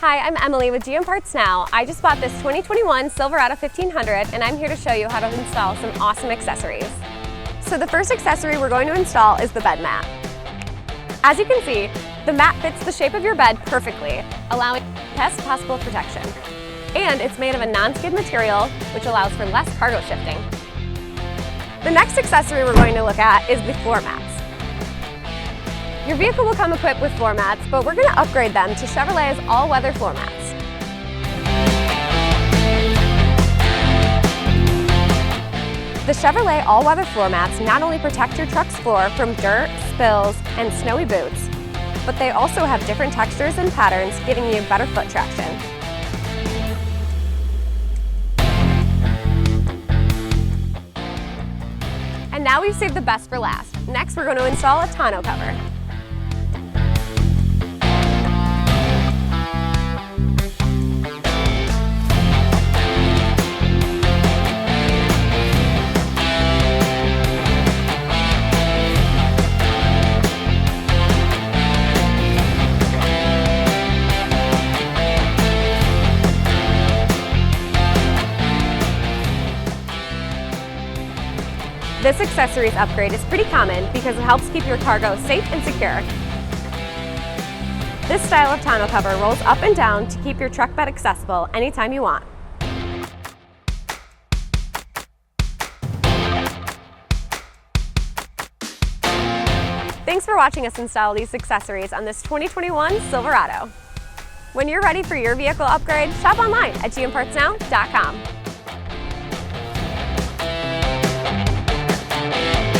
Hi, I'm Emily with GM Parts Now. I just bought this 2021 Silverado 1500 and I'm here to show you how to install some awesome accessories. So the first accessory we're going to install is the bed mat. As you can see, the mat fits the shape of your bed perfectly, allowing best possible protection. And it's made of a non-skid material, which allows for less cargo shifting. The next accessory we're going to look at is the floor mats. Your vehicle will come equipped with floor mats, but we're going to upgrade them to Chevrolet's all-weather floor mats. The Chevrolet all-weather floor mats not only protect your truck's floor from dirt, spills, and snowy boots, but they also have different textures and patterns, giving you better foot traction. And now we've saved the best for last. Next, we're going to install a tonneau cover. This accessories upgrade is pretty common because it helps keep your cargo safe and secure. This style of tonneau cover rolls up and down to keep your truck bed accessible anytime you want. Thanks for watching us install these accessories on this 2021 Silverado. When you're ready for your vehicle upgrade, shop online at gmpartsnow.com.